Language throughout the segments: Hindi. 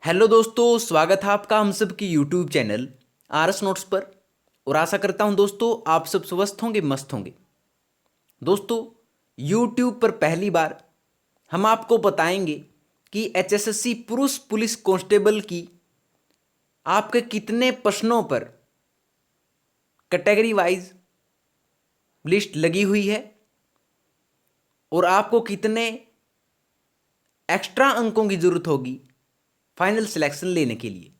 हेलो दोस्तों, स्वागत है आपका हम सब की यूट्यूब चैनल आरएस नोट्स पर। और आशा करता हूं दोस्तों आप सब स्वस्थ होंगे, मस्त होंगे। दोस्तों, यूट्यूब पर पहली बार हम आपको बताएंगे कि एचएसएससी पुरुष पुलिस कांस्टेबल की आपके कितने प्रश्नों पर कैटेगरी वाइज लिस्ट लगी हुई है और आपको कितने एक्स्ट्रा अंकों की जरूरत होगी फाइनल सिलेक्शन लेने के लिए।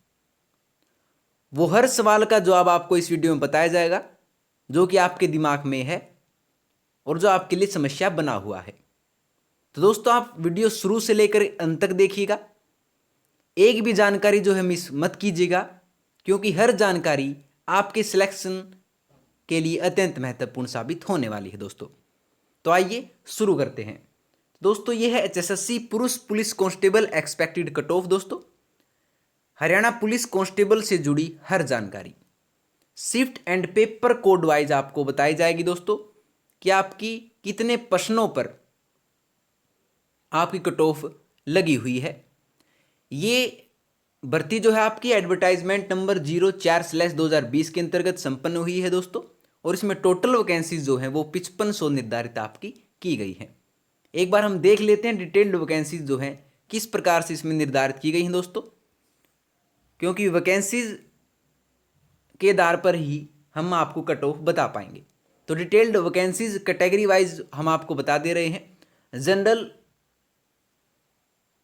वो हर सवाल का जवाब आपको इस वीडियो में बताया जाएगा जो कि आपके दिमाग में है और जो आपके लिए समस्या बना हुआ है। तो दोस्तों, आप वीडियो शुरू से लेकर अंत तक देखिएगा। एक भी जानकारी जो है मिस मत कीजिएगा, क्योंकि हर जानकारी आपके सिलेक्शन के लिए अत्यंत महत्वपूर्ण साबित होने वाली है दोस्तों। तो आइए शुरू करते हैं। दोस्तों, ये है एचएसएससी पुरुष police constable expected cut off. दोस्तों, हरियाणा पुलिस कांस्टेबल से जुड़ी हर जानकारी shift and paper code wise आपको बताई जाएगी दोस्तों कि आपकी कितने प्रश्नों पर आपकी कट ऑफ लगी हुई है। ये भर्ती जो है आपकी एडवर्टाइजमेंट नंबर 04/2020 के अंतर्गत संपन्न हुई है दोस्तों। और इसमें टोटल वैकेंसीज जो है वो 5500 निर्धारित आपकी की गई है। एक बार हम देख लेते हैं डिटेल्ड वैकेंसीज जो है किस प्रकार से इसमें निर्धारित की गई हैं दोस्तों, क्योंकि वैकेंसीज के आधार पर ही हम आपको कट ऑफ बता पाएंगे। तो डिटेल्ड वैकेंसीज कैटेगरी वाइज हम आपको बता दे रहे हैं। जनरल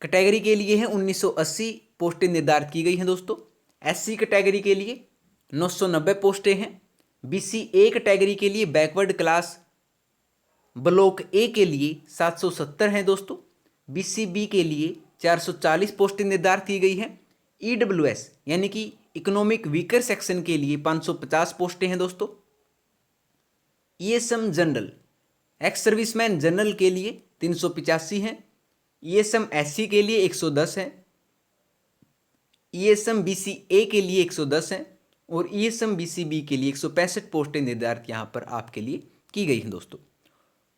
कैटेगरी के लिए है 1980 पोस्टें निर्धारित की गई हैं दोस्तों। एससी कैटेगरी के लिए 990 पोस्टें हैं। बीसी ए कैटेगरी के लिए बैकवर्ड क्लास ब्लॉक ए के लिए 770 हैं दोस्तों। बीसी बी के लिए 440 पोस्टें निर्धारित की गई हैं। ईडब्ल्यूएस यानी कि इकोनॉमिक वीकर सेक्शन के लिए 550 पोस्टें हैं दोस्तों। ESM general ex serviceman general के लिए 385 हैं। ईएसएम एससी के लिए 110 हैं। ईएसएम बीसी ए के लिए 110 हैं और ईएसएम बीसी बी के लिए 165 पोस्टें निर्धारित यहाँ पर आपके लिए की गई हैं दोस्तों।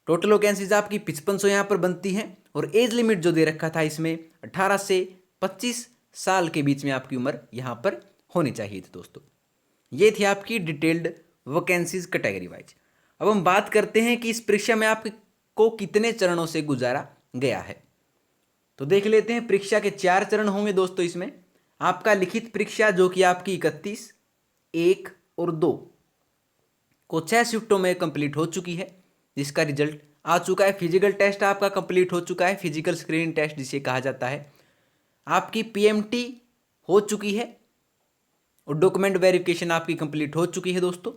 टोटल वैकेंसीज आपकी 5500 यहाँ पर बनती हैं। और एज लिमिट जो दे रखा था इसमें 18 से 25 साल के बीच में आपकी उम्र यहाँ पर होनी चाहिए थी दोस्तों। ये थी आपकी डिटेल्ड वैकेंसीज कैटेगरी वाइज। अब हम बात करते हैं कि इस परीक्षा में आपको कितने चरणों से गुजारा गया है। तो देख लेते हैं। परीक्षा के 4 चरण होंगे दोस्तों। इसमें आपका लिखित परीक्षा जो कि आपकी 31, 1 और 2 को 6 शिफ्टों में कंप्लीट हो चुकी है, जिसका रिजल्ट आ चुका है। फिजिकल टेस्ट आपका कंप्लीट हो चुका है, फिजिकल स्क्रीनिंग टेस्ट जिसे कहा जाता है। आपकी पीएमटी हो चुकी है और डॉक्यूमेंट वेरिफिकेशन आपकी कंप्लीट हो चुकी है दोस्तों।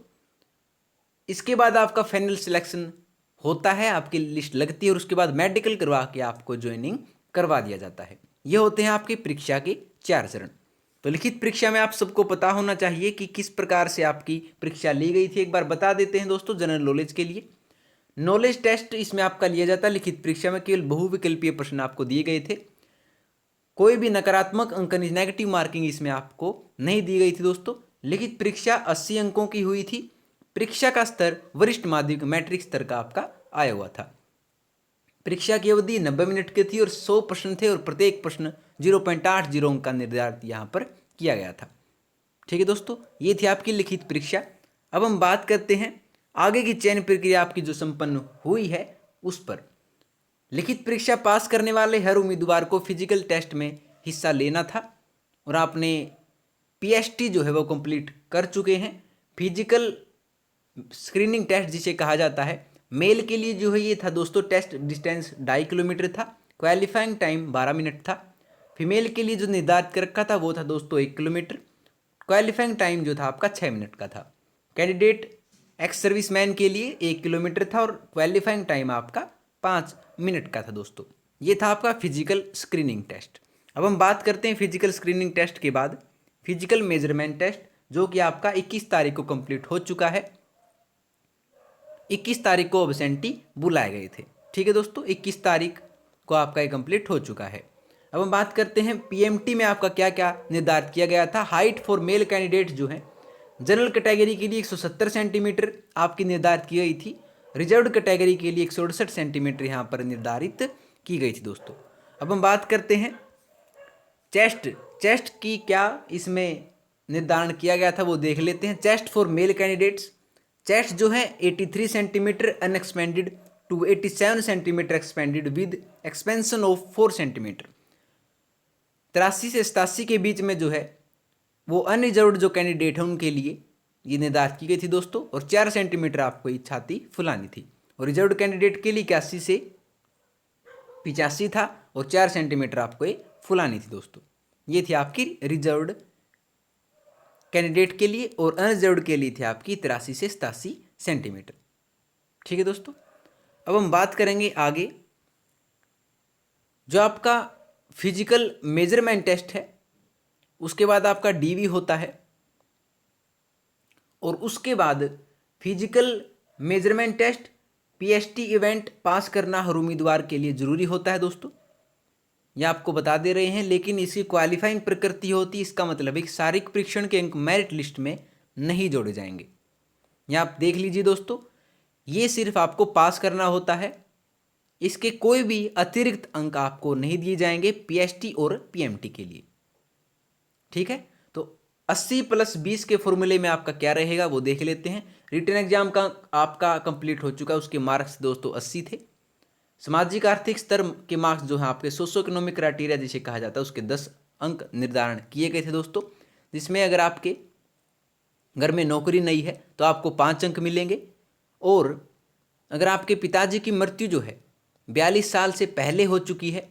इसके बाद आपका फाइनल सिलेक्शन होता है, आपकी लिस्ट लगती है और उसके बाद मेडिकल करवा के आपको ज्वाइनिंग करवा दिया जाता है। ये होते हैं आपकी परीक्षा के 4 चरण। तो लिखित परीक्षा में आप सबको पता होना चाहिए कि किस प्रकार से आपकी परीक्षा ली गई थी। एक बार बता देते हैं दोस्तों जनरल नॉलेज के लिए। नॉलेज टेस्ट इसमें आपका लिया जाता है। लिखित परीक्षा में केवल बहुविकल्पीय प्रश्न आपको दिए गए थे। कोई भी नकारात्मक अंक नेगेटिव मार्किंग इसमें आपको नहीं दी गई थी दोस्तों। लिखित परीक्षा 80 अंकों की हुई थी। परीक्षा का स्तर वरिष्ठ माध्यमिक मैट्रिक स्तर का आपका आया हुआ था। परीक्षा की अवधि 90 मिनट की थी और 100 प्रश्न थे और प्रत्येक प्रश्न 0.80 अंक का निर्धारित यहाँ पर किया गया था। ठीक है दोस्तों, ये थी आपकी लिखित परीक्षा। अब हम बात करते हैं आगे की चयन प्रक्रिया आपकी जो संपन्न हुई है उस पर। लिखित परीक्षा पास करने वाले हर उम्मीदवार को फिजिकल टेस्ट में हिस्सा लेना था और आपने पीएसटी जो है वो कंप्लीट कर चुके हैं। फिजिकल स्क्रीनिंग टेस्ट जिसे कहा जाता है, मेल के लिए जो है ये था दोस्तों, टेस्ट डिस्टेंस 2.5 किलोमीटर था। क्वालिफाइंग टाइम 12 मिनट था। फीमेल के लिए जो निर्धारित कर रखा था वो था दोस्तों 1 किलोमीटर। क्वालिफाइंग टाइम जो था आपका 6 मिनट का था। कैंडिडेट एक्स सर्विसमैन के लिए 1 किलोमीटर था और क्वालिफाइंग टाइम आपका 5 मिनट का था दोस्तों। ये था आपका फिजिकल स्क्रीनिंग टेस्ट। अब हम बात करते हैं फिजिकल स्क्रीनिंग टेस्ट के बाद फिजिकल मेजरमेंट टेस्ट, जो कि आपका 21 तारीख को कंप्लीट हो चुका है। 21 तारीख को अब्सेंटी बुलाए गए थे। ठीक है दोस्तों, 21 तारीख को आपका ये कंप्लीट हो चुका है। अब हम बात करते हैं पीएमटी में आपका क्या क्या निर्धारित किया गया था। हाइट फॉर मेल कैंडिडेट जो है जनरल कैटेगरी के लिए 170 सेंटीमीटर आपकी निर्धारित की गई थी। रिजर्व्ड कैटेगरी के लिए 168 सेंटीमीटर यहाँ पर निर्धारित की गई थी दोस्तों। अब हम बात करते हैं चेस्ट चेस्ट की क्या इसमें निर्धारण किया गया था वो देख लेते हैं। Chest for male candidates, chest जो है 83 centimetre unexpanded to 87 centimetre expanded with expansion of 4 centimetre. 83 से 87 के बीच में जो है वो अनरिजर्व्ड जो कैंडिडेट है उनके लिए ये निर्धारित की गई थी दोस्तों, और 4 सेंटीमीटर आपको ये छाती फुलानी थी। और रिजर्व्ड कैंडिडेट के लिए 81 से 85 था और 4 सेंटीमीटर आपको ये फुलानी थी दोस्तों। ये थी आपकी रिजर्व्ड कैंडिडेट के लिए, और अनरिजर्व्ड के लिए थी आपकी 83 से 87 सेंटीमीटर। ठीक है दोस्तों, अब हम बात करेंगे आगे जो आपका फिजिकल मेजरमेंट टेस्ट है, उसके बाद आपका डीवी होता है, और उसके बाद physical measurement test PST event pass करना हर उम्मीदवार के लिए ज़रूरी होता है दोस्तों, यह आपको बता दे रहे हैं। लेकिन इसकी क्वालिफाइंग प्रकृति होती है, इसका मतलब है कि शारीरिक परीक्षण के अंक मेरिट लिस्ट में नहीं जोड़े जाएंगे। यह आप देख लीजिए दोस्तों, ये सिर्फ आपको पास करना होता है, इसके कोई भी अतिरिक्त अंक आपको नहीं दिए जाएंगे पीएसटी और पीएमटी के लिए। ठीक है, तो 80 + 20 के फॉर्मूले में आपका क्या रहेगा वो देख लेते हैं। रिटन एग्जाम का आपका कंप्लीट हो चुका है, उसके मार्क्स दोस्तों 80 थे। सामाजिक आर्थिक स्तर के मार्क्स जो है आपके सोशो इकोनॉमिक क्राइटेरिया जिसे कहा जाता है उसके 10 अंक निर्धारण किए गए थे दोस्तों, जिसमें अगर आपके घर में नौकरी नहीं है तो आपको 5 अंक मिलेंगे, और अगर आपके पिताजी की मृत्यु जो है 42 साल से पहले हो चुकी है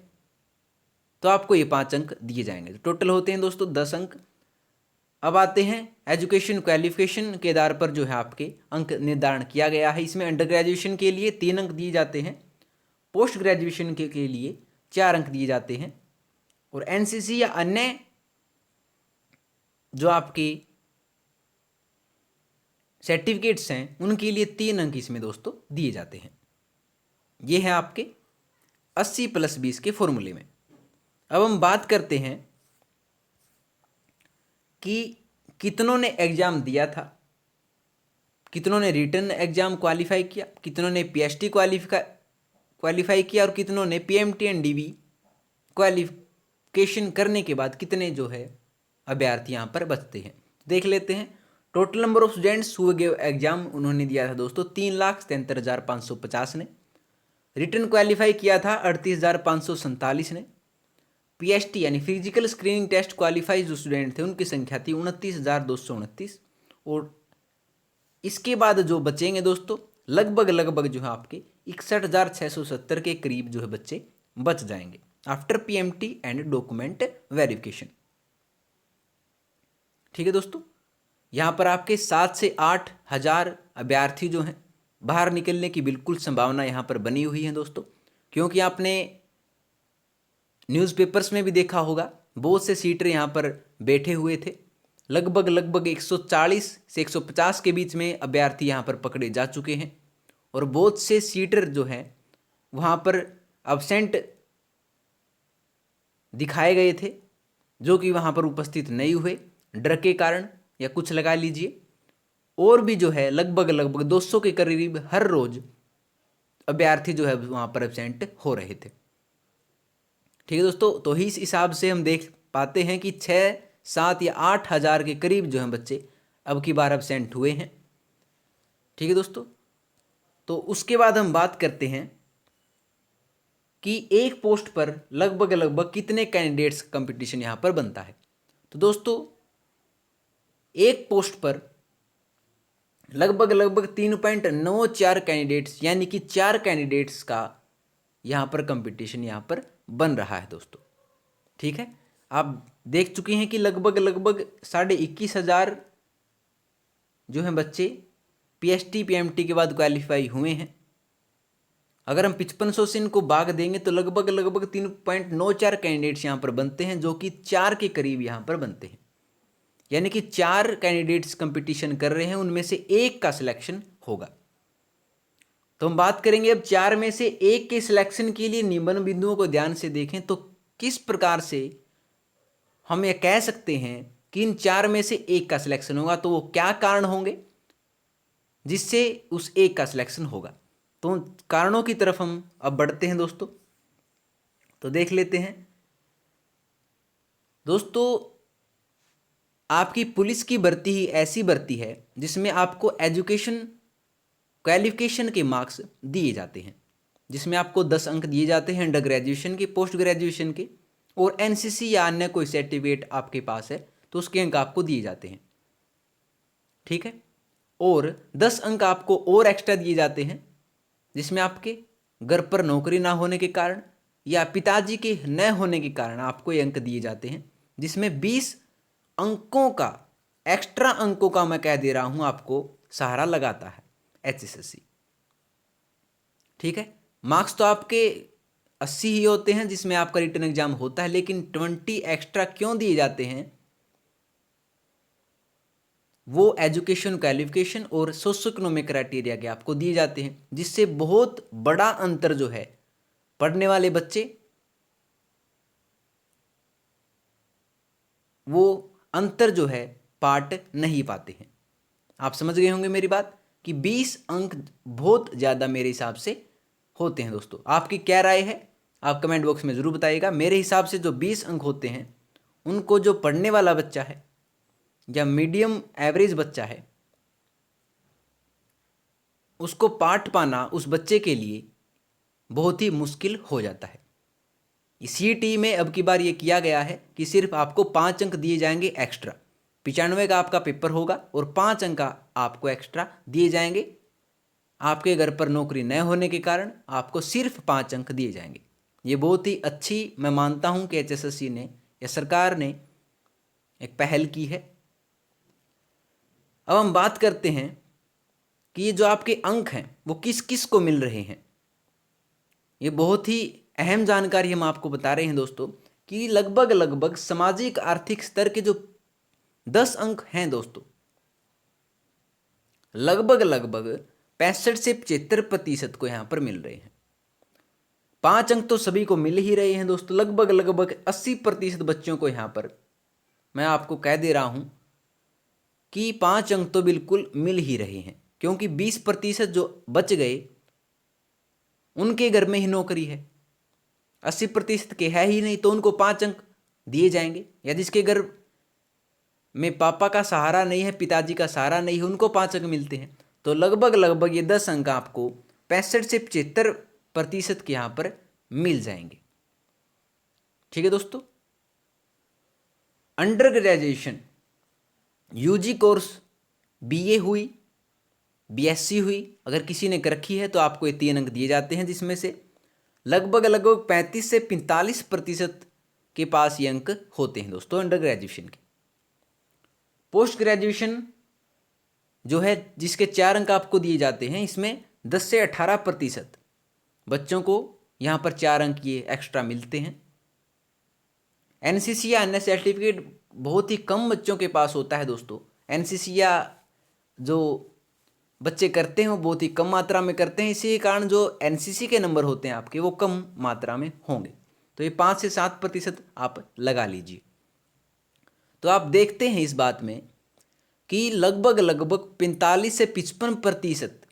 तो आपको ये 5 अंक दिए जाएंगे। तो टोटल होते हैं दोस्तों 10 अंक। अब आते हैं एजुकेशन क्वालिफिकेशन के आधार पर जो है आपके अंक निर्धारण किया गया है। इसमें अंडर ग्रेजुएशन के लिए 3 अंक दिए जाते हैं, पोस्ट ग्रेजुएशन के लिए 4 अंक दिए जाते हैं, और एनसीसी या अन्य जो आपके सर्टिफिकेट्स हैं उनके लिए 3 अंक इसमें दोस्तों दिए जाते हैं। ये है आपके 80 + 20 के फॉर्मूले में। अब हम बात करते हैं कि कितनों ने एग्ज़ाम दिया था, कितनों ने रिटन एग्ज़ाम क्वालिफाई किया, कितनों ने पीएसटी क्वालिफाई किया, और कितनों ने पीएमटी एंड डीवी क्वालिफिकेशन करने के बाद कितने जो है अभ्यर्थी यहाँ पर बचते हैं देख लेते हैं। Total number of students who give exam उन्होंने दिया था दोस्तों 3,73,550 ने। रिटन क्वालिफाई किया था 38,547 ने। पीएसटी यानी फिजिकल स्क्रीनिंग टेस्ट क्वालिफाई जो स्टूडेंट थे उनकी संख्या थी 29,229, और इसके बाद जो बचेंगे दोस्तों लगभग जो है आपके 61,670 के करीब जो है बच्चे बच जाएंगे after PMT and document verification. ठीक है दोस्तों, यहाँ पर आपके 7 से 8 हज़ार अभ्यर्थी जो हैं बाहर निकलने की बिल्कुल संभावना यहाँ पर बनी हुई है दोस्तों, क्योंकि आपने न्यूज़पेपर्स में भी देखा होगा बहुत से सीटर यहाँ पर बैठे हुए थे। लगभग 140 से 150 के बीच में अभ्यर्थी यहाँ पर पकड़े जा चुके हैं, और बहुत से सीटर जो हैं वहाँ पर अब्सेंट दिखाए गए थे जो कि वहाँ पर उपस्थित नहीं हुए डर के कारण या कुछ लगा लीजिए, और भी जो है लगभग 200 के करीब हर रोज अभ्यर्थी जो है वहाँ पर एब्सेंट हो रहे थे। ठीक है दोस्तों, तो ही इस हिसाब से हम देख पाते हैं कि 6, 7 या 8 हज़ार के करीब जो हैं बच्चे अब की बार एब्सेंट हुए हैं। ठीक है दोस्तों, तो उसके बाद हम बात करते हैं कि एक पोस्ट पर लगभग कितने कैंडिडेट्स कंपटीशन यहाँ पर बनता है। तो दोस्तों एक पोस्ट पर लगभग 3.94 कैंडिडेट्स यानी कि 4 कैंडिडेट्स का यहाँ पर कंपटीशन यहाँ पर बन रहा है दोस्तों। ठीक है, आप देख चुके हैं कि लगभग 21,500 जो हैं बच्चे पीएसटी पीएमटी के बाद क्वालिफाई हुए हैं। अगर हम 5500 से इनको भाग देंगे तो लगभग 3.94 कैंडिडेट्स यहाँ पर बनते हैं, जो कि 4 के करीब यहाँ पर बनते हैं। यानी कि 4 कैंडिडेट्स कंपटीशन कर रहे हैं, उनमें से एक का सिलेक्शन होगा। तो हम बात करेंगे अब 4 में से एक के सिलेक्शन के लिए निम्न बिंदुओं को ध्यान से देखें तो किस प्रकार से हम यह कह सकते हैं कि इन 4 में से एक का सिलेक्शन होगा, तो वो क्या कारण होंगे जिससे उस एक का सिलेक्शन होगा। तो कारणों की तरफ हम अब बढ़ते हैं दोस्तों, तो देख लेते हैं। दोस्तों आपकी पुलिस की भर्ती ही ऐसी भर्ती है जिसमें आपको एजुकेशन क्वालिफिकेशन के मार्क्स दिए जाते हैं, जिसमें आपको 10 अंक दिए जाते हैं अंडर ग्रेजुएशन के, पोस्ट ग्रेजुएशन के, और एनसीसी या अन्य कोई सर्टिफिकेट आपके पास है तो उसके अंक आपको दिए जाते हैं। ठीक है, और 10 अंक आपको और एक्स्ट्रा दिए जाते हैं जिसमें आपके घर पर नौकरी ना होने के कारण या पिताजी के न होने के कारण आपको ये अंक दिए जाते हैं, जिसमें 20 अंकों का, एक्स्ट्रा अंकों का मैं कह दे रहा हूं, आपको सहारा लगाता है एचएसएससी। ठीक है, मार्क्स तो आपके 80 ही होते हैं जिसमें आपका रिटन एग्जाम होता है, लेकिन 20 एक्स्ट्रा क्यों दिए जाते हैं? वो एजुकेशन क्वालिफिकेशन और सोशो इकोनॉमिक क्राइटेरिया के आपको दिए जाते हैं, जिससे बहुत बड़ा अंतर जो है पढ़ने वाले बच्चे वो अंतर जो है पार्ट नहीं पाते हैं। आप समझ गए होंगे मेरी बात कि 20 अंक बहुत ज़्यादा मेरे हिसाब से होते हैं। दोस्तों आपकी क्या राय है आप कमेंट बॉक्स में ज़रूर बताइएगा। मेरे हिसाब से जो 20 अंक होते हैं उनको जो पढ़ने वाला बच्चा है या मीडियम एवरेज बच्चा है उसको पाठ पाना उस बच्चे के लिए बहुत ही मुश्किल हो जाता है। सीईटी में अब की बार ये किया गया है कि सिर्फ आपको 5 अंक दिए जाएंगे एक्स्ट्रा। 95 का आपका पेपर होगा और 5 अंक का आपको एक्स्ट्रा दिए जाएंगे। आपके घर पर नौकरी न होने के कारण आपको सिर्फ 5 अंक दिए जाएंगे। ये बहुत ही अच्छी मैं मानता हूँ कि एचएसएससी ने या सरकार ने एक पहल की है। अब हम बात करते हैं कि ये जो आपके अंक हैं वो किस किस को मिल रहे हैं। ये बहुत ही अहम जानकारी हम आपको बता रहे हैं दोस्तों कि लगभग सामाजिक आर्थिक स्तर के जो 10 अंक हैं दोस्तों, लगभग 65 से 75% को यहाँ पर मिल रहे हैं। 5 अंक तो सभी को मिल ही रहे हैं दोस्तों। लगभग 80% बच्चों को यहाँ पर मैं आपको कह दे रहा हूँ कि 5 अंक तो बिल्कुल मिल ही रहे हैं, क्योंकि 20% जो बच गए उनके घर में ही नौकरी है। 80% के है ही नहीं तो उनको 5 अंक दिए जाएंगे, या जिसके घर में पापा का सहारा नहीं है, पिताजी का सहारा नहीं है, उनको 5 अंक मिलते हैं। तो लगभग ये 10 अंक आपको 65 से 75% के यहाँ पर मिल जाएंगे। ठीक है दोस्तों, under graduation UG course BA हुई, बीएससी हुई, अगर किसी ने कर रखी है तो आपको ये 3 अंक दिए जाते हैं, जिसमें से लगभग 35 से 45% के पास ये अंक होते हैं दोस्तों अंडर ग्रेजुएशन के। पोस्ट ग्रेजुएशन जो है जिसके 4 अंक आपको दिए जाते हैं, इसमें 10 से 18% बच्चों को यहाँ पर 4 अंक ये एक्स्ट्रा मिलते हैं। एनसीसी या अन्य सर्टिफिकेट बहुत ही कम बच्चों के पास होता है दोस्तों। एनसीसी या जो बच्चे करते हैं वो बहुत ही कम मात्रा में करते हैं, इसी कारण जो एनसीसी के नंबर होते हैं आपके वो कम मात्रा में होंगे। तो ये 5 से 7% आप लगा लीजिए। तो आप देखते हैं इस बात में कि लगभग 45 से 55%,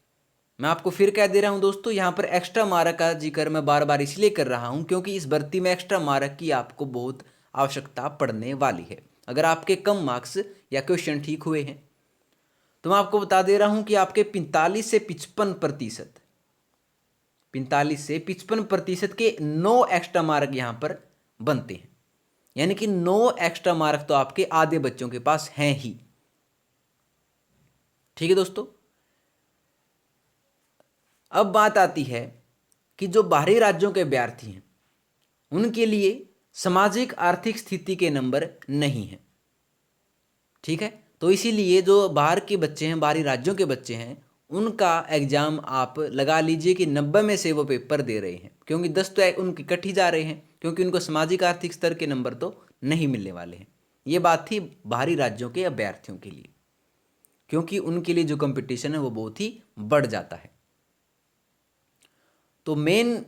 मैं आपको फिर कह दे रहा हूं दोस्तों, यहाँ पर एक्स्ट्रा मार्क का जिक्र मैं बार बार इसलिए कर रहा हूं क्योंकि इस भर्ती में एक्स्ट्रा मार्क की आपको बहुत आवश्यकता पड़ने वाली है। अगर आपके कम मार्क्स या क्वेश्चन ठीक हुए हैं तो मैं आपको बता दे रहा हूं कि आपके 45 से 55% के 9 एक्स्ट्रा मार्क यहां पर बनते हैं, यानी कि 9 एक्स्ट्रा मार्क तो आपके आधे बच्चों के पास हैं ही। ठीक है दोस्तों, अब बात आती है कि जो बाहरी राज्यों के विद्यार्थी हैं उनके लिए सामाजिक आर्थिक स्थिति के नंबर नहीं है। ठीक है, तो इसीलिए जो बाहर के बच्चे हैं, बाहरी राज्यों के बच्चे हैं, उनका एग्जाम आप लगा लीजिए कि 90 में से वो पेपर दे रहे हैं, क्योंकि 10 तो उनके कट ही जा रहे हैं, क्योंकि उनको सामाजिक आर्थिक स्तर के नंबर तो नहीं मिलने वाले हैं। ये बात थी बाहरी राज्यों के अभ्यर्थियों के लिए, क्योंकि उनके लिए जो कंपटीशन है वो बहुत ही बढ़ जाता है। तो मेन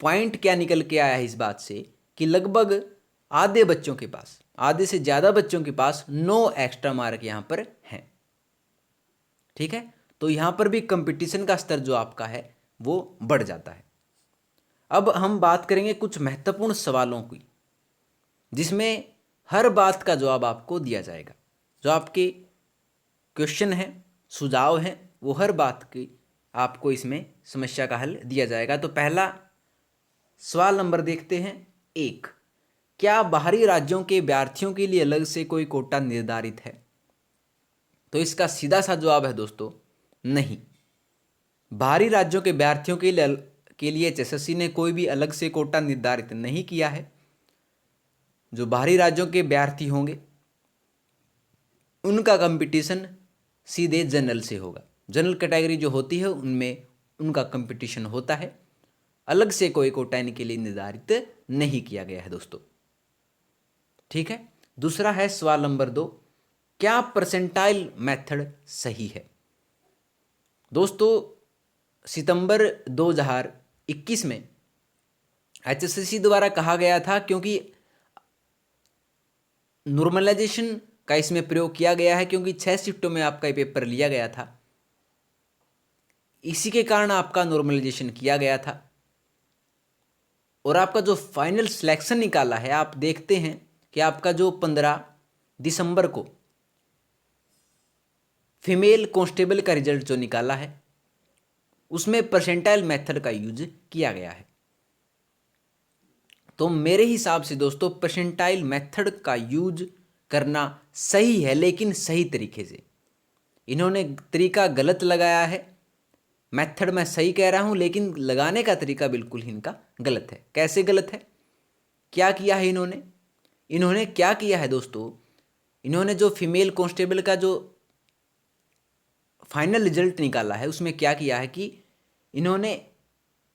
पॉइंट क्या निकल के आया है इस बात से कि लगभग आधे बच्चों के पास, आधे से ज़्यादा बच्चों के पास 9 एक्स्ट्रा मार्क यहाँ पर हैं। ठीक है, तो यहाँ पर भी कंपटीशन का स्तर जो आपका है वो बढ़ जाता है। अब हम बात करेंगे कुछ महत्वपूर्ण सवालों की, जिसमें हर बात का जवाब आपको दिया जाएगा। जो आपके क्वेश्चन हैं, सुझाव हैं, वो हर बात की आपको इसमें समस्या का हल दिया जाएगा। तो पहला सवाल नंबर देखते हैं 1, क्या बाहरी राज्यों के विद्यार्थियों के लिए अलग से कोई कोटा निर्धारित है? तो इसका सीधा सा जवाब है दोस्तों, नहीं। बाहरी राज्यों के विद्यार्थियों के लिए एचएसएससी ने कोई भी अलग से कोटा निर्धारित नहीं किया है। जो बाहरी राज्यों के विद्यार्थी होंगे उनका कंपटीशन सीधे जनरल से होगा। जनरल कैटेगरी जो होती है उनमें उनका कंपटीशन होता है, अलग से कोई कोटा इनके लिए निर्धारित नहीं किया गया है दोस्तों। ठीक है। दूसरा है सवाल नंबर 2, क्या परसेंटाइल मेथड सही है? दोस्तों सितंबर 2021 में एचएसएससी द्वारा कहा गया था, क्योंकि नॉर्मलाइजेशन का इसमें प्रयोग किया गया है, क्योंकि 6 शिफ्टों में आपका ये पेपर लिया गया था, इसी के कारण आपका नॉर्मलाइजेशन किया गया था। और आपका जो फाइनल सिलेक्शन निकाला है, आप देखते हैं कि आपका जो 15 दिसंबर को फीमेल कांस्टेबल का रिजल्ट जो निकाला है उसमें परसेंटाइल मेथड का यूज किया गया है। तो मेरे हिसाब से दोस्तों परसेंटाइल मेथड का यूज करना सही है, लेकिन सही तरीके से। इन्होंने तरीका गलत लगाया है। मेथड मैं सही कह रहा हूं, लेकिन लगाने का तरीका बिल्कुल ही इनका गलत है। कैसे गलत है? क्या किया है इन्होंने क्या किया है दोस्तों, इन्होंने जो फीमेल कांस्टेबल का जो फाइनल रिजल्ट निकाला है उसमें क्या किया है कि इन्होंने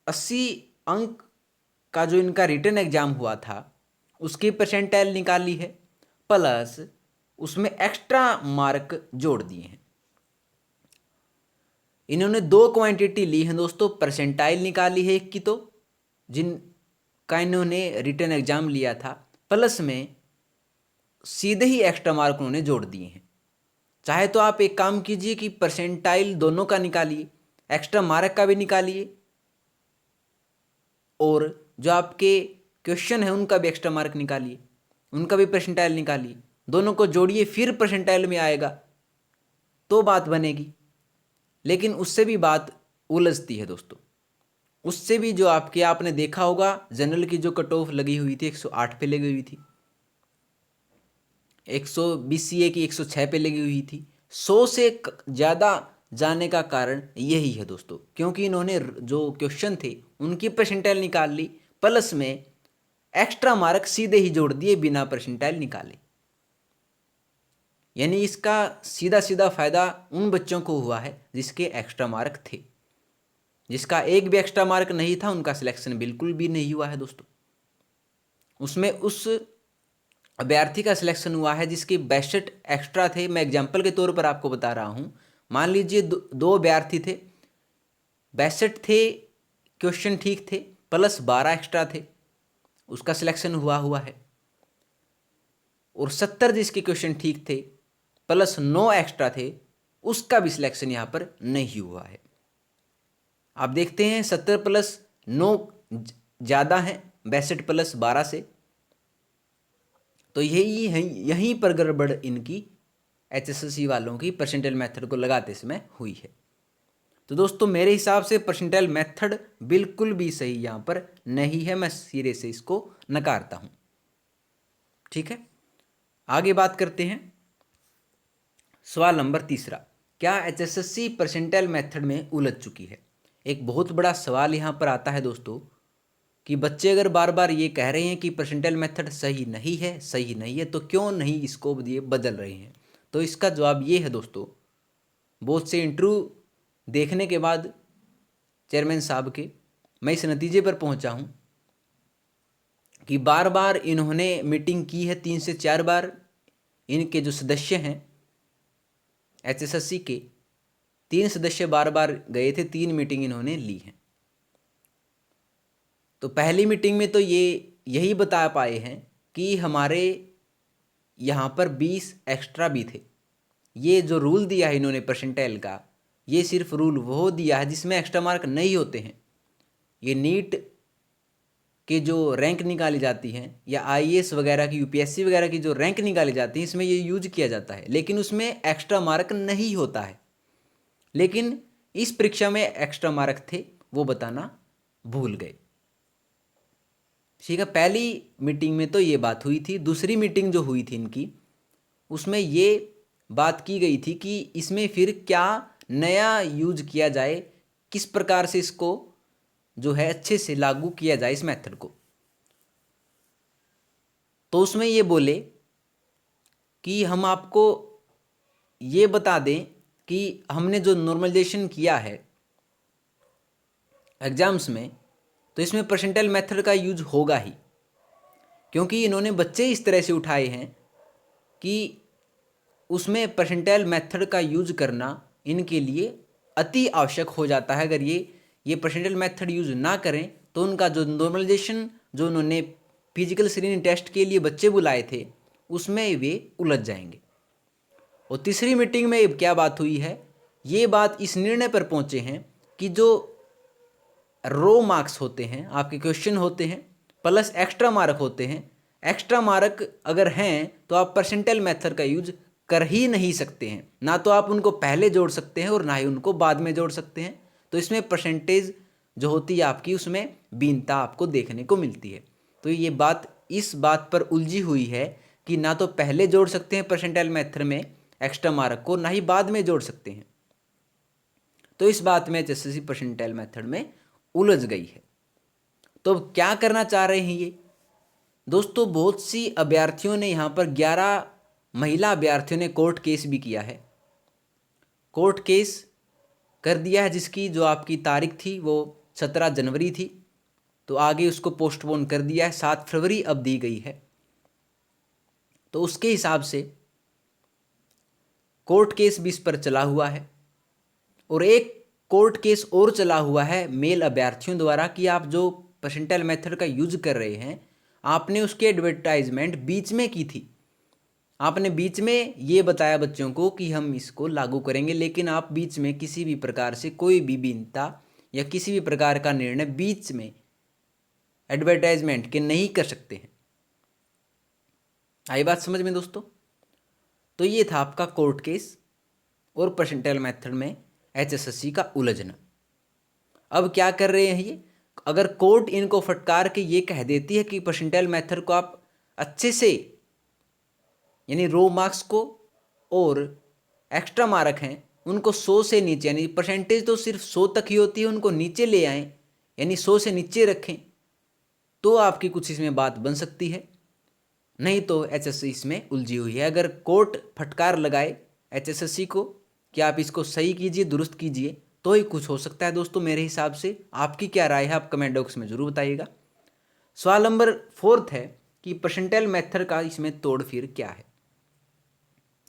80 अंक का जो इनका रिटन एग्जाम हुआ था उसकी परसेंटाइल निकाली है, प्लस उसमें एक्स्ट्रा मार्क जोड़ दिए हैं। इन्होंने 2 क्वांटिटी ली है दोस्तों, परसेंटाइल निकाली है एक की, तो जिनका इन्होंने रिटन एग्जाम लिया था, प्लस में सीधे ही एक्स्ट्रा मार्क उन्होंने जोड़ दिए हैं। चाहे तो आप एक काम कीजिए कि परसेंटाइल दोनों का निकालिए, एक्स्ट्रा मार्क का भी निकालिए, और जो आपके क्वेश्चन है उनका भी एक्स्ट्रा मार्क निकालिए, उनका भी परसेंटाइल निकालिए, दोनों को जोड़िए, फिर परसेंटाइल में आएगा तो बात बनेगी। लेकिन उससे भी बात उलझती है दोस्तों। उससे भी जो आपने देखा होगा, जनरल की जो कट ऑफ लगी हुई थी 108 पे लगी हुई थी, 120 की 106 पे लगी हुई थी। 100 से ज़्यादा जाने का कारण यही है दोस्तों, क्योंकि इन्होंने जो क्वेश्चन थे उनकी परसेंटाइल निकाल ली, प्लस में एक्स्ट्रा मार्क सीधे ही जोड़ दिए बिना परसेंटाइल निकाले। यानी इसका सीधा सीधा फायदा उन बच्चों को हुआ है जिसके एक्स्ट्रा मार्क थे। जिसका एक भी एक्स्ट्रा मार्क नहीं था उनका सिलेक्शन बिल्कुल भी नहीं हुआ है दोस्तों। उसमें उस अभ्यर्थी का सिलेक्शन हुआ है जिसके 62 एक्स्ट्रा थे। मैं एग्जाम्पल के तौर पर आपको बता रहा हूँ। मान लीजिए दो अभ्यर्थी थे, 62 थे, क्वेश्चन ठीक थे, प्लस 12 एक्स्ट्रा थे, उसका सिलेक्शन हुआ है। और 70 जिसके क्वेश्चन ठीक थे, प्लस 9 एक्स्ट्रा थे, उसका भी सिलेक्शन यहाँ पर नहीं हुआ है। आप देखते हैं 70 प्लस 9 ज़्यादा है 62 प्लस 12 से। तो यहीं पर गड़बड़ इनकी एचएसएससी वालों की परसेंटाइल मेथड को लगाते समय हुई है। तो दोस्तों मेरे हिसाब से परसेंटाइल मेथड बिल्कुल भी सही यहाँ पर नहीं है, मैं सिरे से इसको नकारता हूँ। ठीक है, आगे बात करते हैं। सवाल नंबर 3, क्या एचएसएससी परसेंटाइल मेथड में उलझ चुकी है? एक बहुत बड़ा सवाल यहाँ पर आता है दोस्तों कि बच्चे अगर बार बार ये कह रहे हैं कि परसेंटाइल मेथड सही नहीं है, तो क्यों नहीं इसको ये बदल रहे हैं? तो इसका जवाब ये है दोस्तों, बहुत से इंटरव्यू देखने के बाद चेयरमैन साहब के मैं इस नतीजे पर पहुंचा हूं कि बार बार इन्होंने मीटिंग की है, 3 से 4 बार इनके जो सदस्य हैं एचएसएससी के 3 सदस्य बार बार गए थे, 3 मीटिंग इन्होंने ली हैं। तो पहली मीटिंग में तो यही बता पाए हैं कि हमारे यहाँ पर 20 एक्स्ट्रा भी थे। ये जो रूल दिया है इन्होंने परसेंटाइल का, ये सिर्फ रूल वो दिया है जिसमें एक्स्ट्रा मार्क नहीं होते हैं। ये नीट के जो रैंक निकाली जाती हैं या आईएएस वगैरह की, यूपीएससी वगैरह की जो रैंक निकाली जाती है, इसमें ये यूज किया जाता है, लेकिन उसमें एक्स्ट्रा मार्क नहीं होता है। लेकिन इस परीक्षा में एक्स्ट्रा मार्क थे, वो बताना भूल गए। ठीक है, पहली मीटिंग में तो ये बात हुई थी। दूसरी मीटिंग जो हुई थी इनकी, उसमें ये बात की गई थी कि इसमें फिर क्या नया यूज किया जाए, किस प्रकार से इसको जो है अच्छे से लागू किया जाए इस मेथड को। तो उसमें ये बोले कि हम आपको ये बता दें कि हमने जो नॉर्मलाइजेशन किया है एग्जाम्स में, तो इसमें परसेंटाइल मेथड का यूज होगा ही, क्योंकि इन्होंने बच्चे इस तरह से उठाए हैं कि उसमें परसेंटाइल मेथड का यूज करना इनके लिए अति आवश्यक हो जाता है। अगर ये परसेंटाइल मेथड यूज ना करें तो उनका जो नॉर्मलाइजेशन जो उन्होंने फिजिकल स्क्रीनिंग टेस्ट के लिए बच्चे बुलाए थे उसमें वे उलझ जाएंगे। और तीसरी मीटिंग में क्या बात हुई है, ये बात इस निर्णय पर पहुंचे हैं कि जो रो मार्क्स होते हैं, आपके क्वेश्चन होते हैं, प्लस एक्स्ट्रा मार्क होते हैं, एक्स्ट्रा मार्क अगर हैं तो आप परसेंटाइल मेथड का यूज कर ही नहीं सकते हैं। ना तो आप उनको पहले जोड़ सकते हैं और ना ही उनको बाद में जोड़ सकते हैं। तो इसमें परसेंटेज जो होती है आपकी, उसमें भिन्नता आपको देखने को मिलती है। तो ये बात इस बात पर उलझी हुई है कि ना तो पहले जोड़ सकते हैं परसेंटाइल मेथड में एक्स्ट्रा मार्क को, ना ही बाद में जोड़ सकते हैं। तो इस बात में एचएसएससी परसेंटाइल मेथड में उलझ गई है। तो अब क्या करना चाह रहे हैं ये दोस्तों, बहुत सी अभ्यर्थियों ने यहाँ पर 11 महिला अभ्यर्थियों ने कोर्ट केस भी किया है। कोर्ट केस कर दिया है, जिसकी जो आपकी तारीख थी वो 17 जनवरी थी, तो आगे उसको पोस्टपोन कर दिया है, 7 फरवरी अब दी गई है। तो उसके हिसाब से कोर्ट केस भी इस पर चला हुआ है। और एक कोर्ट केस और चला हुआ है मेल अभ्यर्थियों द्वारा कि आप जो परसेंटाइल मेथड का यूज कर रहे हैं, आपने उसकी एडवर्टाइजमेंट बीच में की थी। आपने बीच में ये बताया बच्चों को कि हम इसको लागू करेंगे, लेकिन आप बीच में किसी भी प्रकार से कोई भी भिन्नता या किसी भी प्रकार का निर्णय बीच में एडवर्टाइजमेंट के नहीं कर सकते हैं। आई बात समझ में दोस्तों? तो ये था आपका कोर्ट केस और परसेंटाइल मेथड में एचएसएससी का उलझना। अब क्या कर रहे हैं ये, अगर कोर्ट इनको फटकार के ये कह देती है कि परसेंटाइल मेथड को आप अच्छे से, यानी रो मार्क्स को और एक्स्ट्रा मार्क हैं उनको 100 से नीचे, यानी परसेंटेज तो सिर्फ 100 तक ही होती है, उनको नीचे ले आएँ, यानी 100 से नीचे रखें, तो आपकी कुछ इसमें बात बन सकती है। नहीं तो एचएसएससी इसमें उलझी हुई है। अगर कोर्ट फटकार लगाए एचएसएससी को कि आप इसको सही कीजिए, दुरुस्त कीजिए, तो ही कुछ हो सकता है दोस्तों मेरे हिसाब से। आपकी क्या राय है, आप कमेंट बॉक्स में जरूर बताइएगा। सवाल नंबर 4 है कि परसेंटाइल मेथड का इसमें तोड़ फिर क्या है।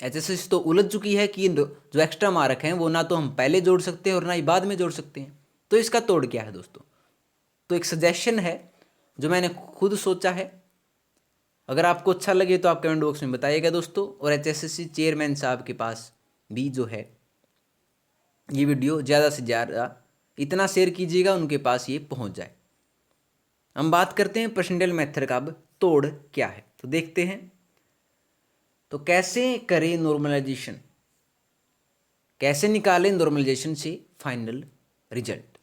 एचएसएससी तो उलझ चुकी है कि जो एक्स्ट्रा मार्क हैं वो ना तो हम पहले जोड़ सकते हैं और ना ही बाद में जोड़ सकते हैं, तो इसका तोड़ क्या है दोस्तों। तो एक सजेशन है जो मैंने खुद सोचा है, अगर आपको अच्छा लगे तो आप कमेंट बॉक्स में बताइएगा दोस्तों। और एचएसएससी चेयरमैन साहब के पास भी जो है ये वीडियो ज़्यादा से ज़्यादा इतना शेयर कीजिएगा उनके पास ये पहुंच जाए। हम बात करते हैं परसेंटाइल मेथड का अब तोड़ क्या है, तो देखते हैं। तो कैसे करें नॉर्मलाइजेशन, कैसे निकालें नॉर्मलाइजेशन से फाइनल रिजल्ट।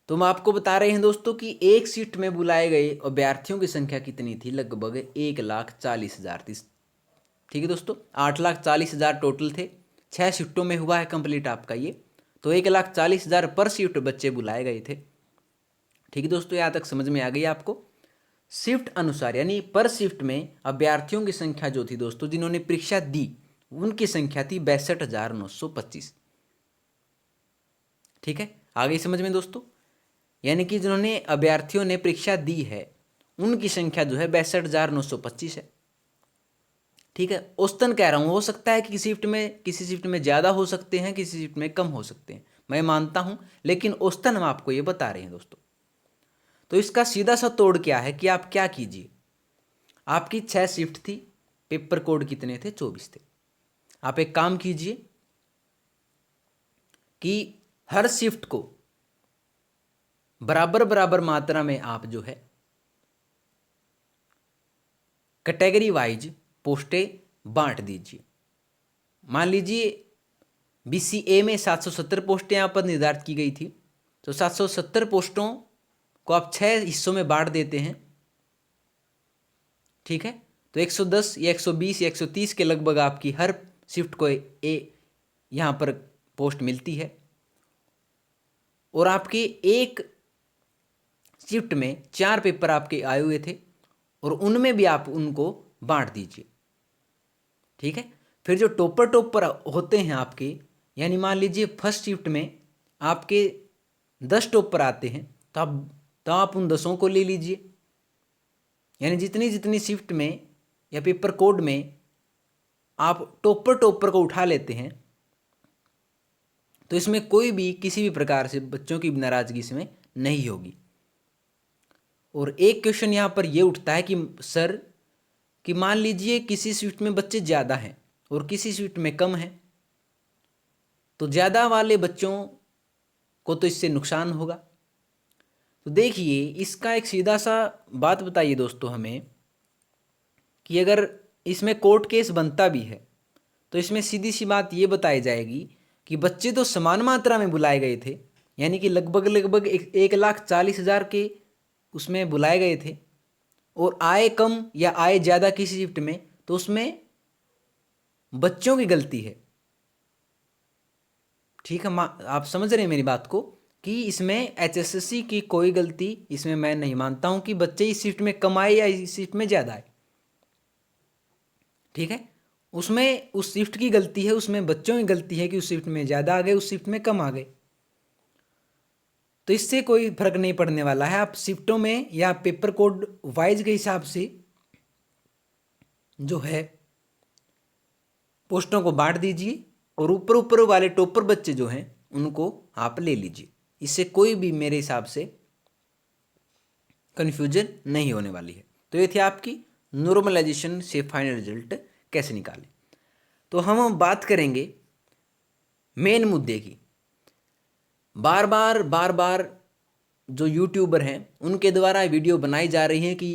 तो हम आपको बता रहे हैं दोस्तों कि एक शिफ्ट में बुलाए गए अभ्यर्थियों की संख्या कितनी थी, लगभग 1,40,000 थी। ठीक है दोस्तों, 8,40,000 टोटल थे। 6 शिफ्टों में हुआ है कंप्लीट आपका ये, तो 1,40,000 पर शिफ्ट बच्चे बुलाए गए थे। ठीक है दोस्तों, यहाँ तक समझ में आ गई आपको। शिफ्ट अनुसार यानी पर शिफ्ट में अभ्यर्थियों की संख्या जो थी दोस्तों जिन्होंने परीक्षा दी, उनकी संख्या थी 62,925। ठीक है, आ गई समझ में दोस्तों। यानी कि जिन्होंने अभ्यर्थियों ने परीक्षा दी है उनकी संख्या जो है 62,925 है। ठीक है, औसतन कह रहा हूँ, हो सकता है कि किसी शिफ्ट में ज़्यादा हो सकते हैं, किसी शिफ्ट में कम हो सकते हैं, मैं मानता हूँ, लेकिन औसतन हम आपको ये बता रहे हैं दोस्तों। तो इसका सीधा सा तोड़ क्या है कि आप क्या कीजिए, आपकी 6 शिफ्ट थी, पेपर कोड कितने थे, 24 थे। आप एक काम कीजिए कि हर शिफ्ट को बराबर बराबर मात्रा में आप जो है कैटेगरी वाइज पोस्टें बांट दीजिए। मान लीजिए BCA में 770 पोस्टें यहाँ पर निर्धारित की गई थी, तो 770 पोस्टों को आप 6 हिस्सों में बांट देते हैं। ठीक है, तो 110 या 120 या 130 के लगभग आपकी हर शिफ्ट को यहाँ पर पोस्ट मिलती है, और आपके एक शिफ्ट में 4 पेपर आपके आए हुए थे, और उनमें भी आप उनको बांट दीजिए। ठीक है, फिर जो टॉपर होते हैं आपके, यानी मान लीजिए फर्स्ट शिफ्ट में आपके 10 टॉपर आते हैं, तो आप उन 10 को ले लीजिए। यानी जितनी जितनी शिफ्ट में या पेपर कोड में आप टॉपर को उठा लेते हैं, तो इसमें कोई भी किसी भी प्रकार से बच्चों की नाराजगी इसमें नहीं होगी। और एक क्वेश्चन यहाँ पर यह उठता है कि सर, कि मान लीजिए किसी शिफ्ट में बच्चे ज़्यादा हैं और किसी शिफ्ट में कम हैं, तो ज़्यादा वाले बच्चों को तो इससे नुकसान होगा। तो देखिए, इसका एक सीधा सा बात बताइए दोस्तों हमें, कि अगर इसमें कोर्ट केस बनता भी है, तो इसमें सीधी सी बात ये बताई जाएगी कि बच्चे तो समान मात्रा में बुलाए गए थे, यानी कि लगभग 1,40,000 के उसमें बुलाए गए थे, और आए कम या आए ज़्यादा किसी शिफ्ट में, तो उसमें बच्चों की गलती है। ठीक है, आप समझ रहे हैं मेरी बात को, कि इसमें HSSC की कोई गलती इसमें मैं नहीं मानता हूं कि बच्चे इस शिफ्ट में कम आए या इस शिफ्ट में ज़्यादा आए। ठीक है, उसमें उस शिफ्ट की गलती है, उसमें बच्चों की गलती है कि उस शिफ्ट में ज़्यादा आ गए, उस शिफ्ट में कम आ गए। तो इससे कोई फर्क नहीं पड़ने वाला है। आप शिफ्टों में या पेपर कोड वाइज के हिसाब से जो है पोस्टों को बांट दीजिए, और ऊपर ऊपर वाले टॉपर बच्चे जो हैं उनको आप ले लीजिए। इससे कोई भी मेरे हिसाब से कन्फ्यूजन नहीं होने वाली है। तो ये थी आपकी नॉर्मलाइजेशन से फाइनल रिजल्ट कैसे निकालें। तो हम बात करेंगे मेन मुद्दे की। बार बार जो यूट्यूबर हैं उनके द्वारा वीडियो बनाई जा रही हैं कि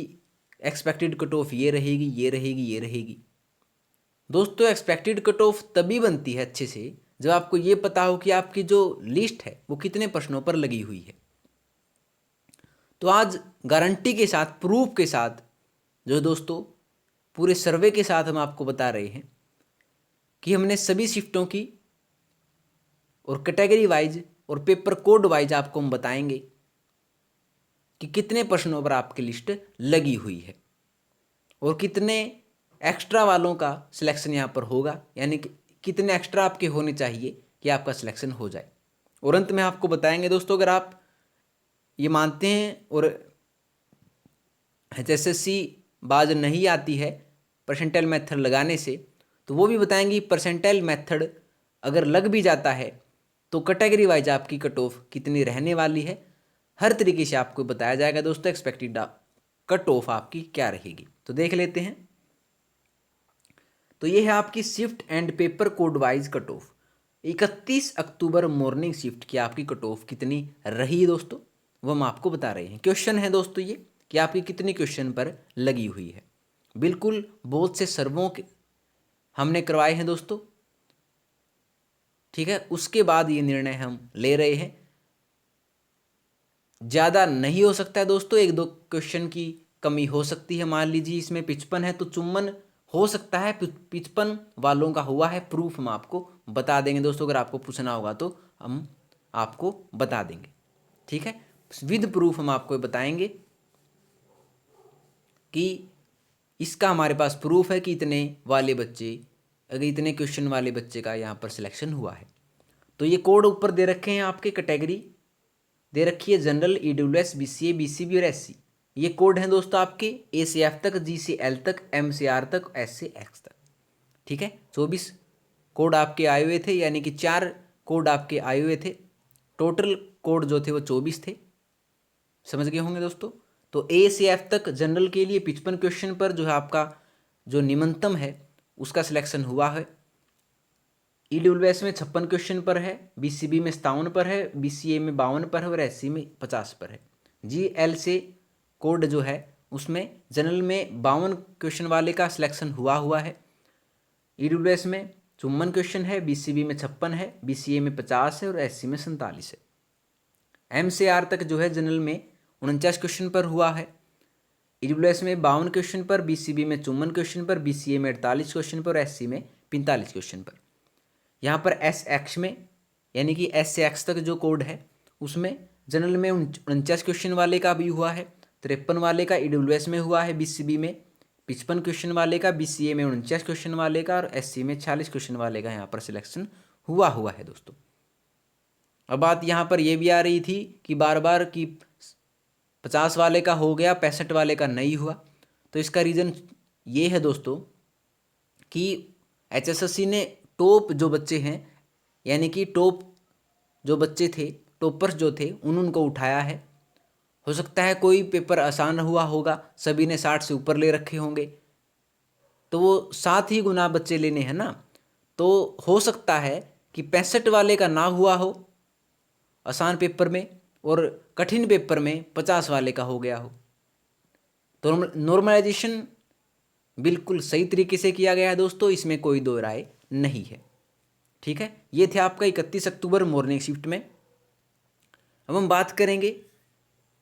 एक्सपेक्टेड कट ऑफ ये रहेगी, ये रहेगी, ये रहेगी। दोस्तों, एक्सपेक्टेड कट ऑफ तभी बनती है अच्छे से जब आपको ये पता हो कि आपकी जो लिस्ट है वो कितने प्रश्नों पर लगी हुई है। तो आज गारंटी के साथ, प्रूफ के साथ, जो दोस्तों पूरे सर्वे के साथ हम आपको बता रहे हैं कि हमने सभी शिफ्टों की और कैटेगरी वाइज और पेपर कोड वाइज आपको हम बताएंगे कि कितने प्रश्नों पर आपकी लिस्ट लगी हुई है और कितने एक्स्ट्रा वालों का सिलेक्शन यहाँ पर होगा, यानी कि कितने एक्स्ट्रा आपके होने चाहिए कि आपका सिलेक्शन हो जाए। और अंत में आपको बताएंगे दोस्तों, अगर आप ये मानते हैं और HSSC बाज नहीं आती है परसेंटाइल मेथड लगाने से, तो वो भी बताएंगे परसेंटाइल मेथड अगर लग भी जाता है तो कैटेगरी वाइज आपकी कट ऑफ कितनी रहने वाली है। हर तरीके से आपको बताया जाएगा दोस्तों एक्सपेक्टेड कट ऑफ आपकी क्या रहेगी। तो देख लेते हैं। तो ये है आपकी shift and paper code wise cut off. 31 October morning shift की आपकी कट ऑफ कितनी रही है दोस्तों, वो हम आपको बता रहे हैं। क्वेश्चन है दोस्तों ये कि आपकी कितनी क्वेश्चन पर लगी हुई है। बिल्कुल बहुत से सर्वों के हमने करवाए हैं दोस्तों। ठीक है, उसके बाद ये निर्णय हम ले रहे हैं। ज़्यादा नहीं हो सकता है दोस्तों, 1-2 क्वेश्चन की कमी हो सकती है। मान लीजिए इसमें 55 है तो 54 हो सकता है, 55 वालों का हुआ है। प्रूफ हम आपको बता देंगे दोस्तों, अगर आपको पूछना होगा तो हम आपको बता देंगे। ठीक है, विद प्रूफ हम आपको बताएंगे कि इसका हमारे पास प्रूफ है कि इतने वाले बच्चे, अगर इतने क्वेश्चन वाले बच्चे का यहाँ पर सिलेक्शन हुआ है। तो ये कोड ऊपर दे रखे हैं, आपके कैटेगरी दे रखी है जनरल, EWS, BCA, BCB और SC। ये कोड हैं दोस्तों आपके A से F तक, G से L तक, M से R तक, S से X तक। ठीक है, 24 कोड आपके आए हुए थे, यानी कि 4 कोड आपके आए हुए थे। टोटल कोड जो थे वो 24 थे। समझ गए होंगे दोस्तों। तो A से F तक जनरल के लिए 55 क्वेश्चन पर जो है आपका जो निम्नतम है उसका सिलेक्शन हुआ है। ईडब्ल्यूएस में 56 क्वेश्चन पर है, बीसीबी में 57 पर है, बीसीए में 52 पर है और एससी में 50 पर है। जीएल से कोड जो है उसमें जनरल में 52 क्वेश्चन वाले का सिलेक्शन हुआ है, ईडब्ल्यूएस में 54 क्वेश्चन है, बीसीबी में 56 है, बीसीए में 50 है और एससी में 47 है। एम से आर तक जो है जनरल में 49 क्वेश्चन पर हुआ है, ईडब्ल्यूएस में 52 क्वेश्चन पर, बीसीबी में 54 क्वेश्चन पर, बीसीए में 48 क्वेश्चन पर और एससी में 45 क्वेश्चन पर। यहाँ पर एस एक्स में यानी कि एस से एक्स तक जो कोड है उसमें जनरल में 49 क्वेश्चन वाले का भी हुआ है, 53 वाले का ईडब्ल्यूएस में हुआ है, बीसीबी में 55 क्वेश्चन वाले का, बीसीए में 49 क्वेश्चन वाले का और एससी में 46 क्वेश्चन वाले का यहाँ पर सिलेक्शन हुआ है दोस्तों। अब बात यहाँ पर यह भी आ रही थी कि बार बार कि 50 वाले का हो गया 65 वाले का नहीं हुआ, तो इसका रीज़न ये है दोस्तों कि एचएसएससी ने टॉप जो बच्चे हैं यानी कि टॉप जो बच्चे थे, टॉपर्स जो थे उनको उठाया है। हो सकता है कोई पेपर आसान हुआ होगा, सभी ने 60 से ऊपर ले रखे होंगे, तो वो 7 ही गुना बच्चे लेने हैं ना, तो हो सकता है कि 65 वाले का ना हुआ हो आसान पेपर में और कठिन पेपर में 50 वाले का हो गया हो। तो नॉर्मलाइजेशन बिल्कुल सही तरीके से किया गया है दोस्तों, इसमें कोई दो राय नहीं है। ठीक है, ये थे आपका 31 अक्टूबर मॉर्निंग शिफ्ट में। अब हम बात करेंगे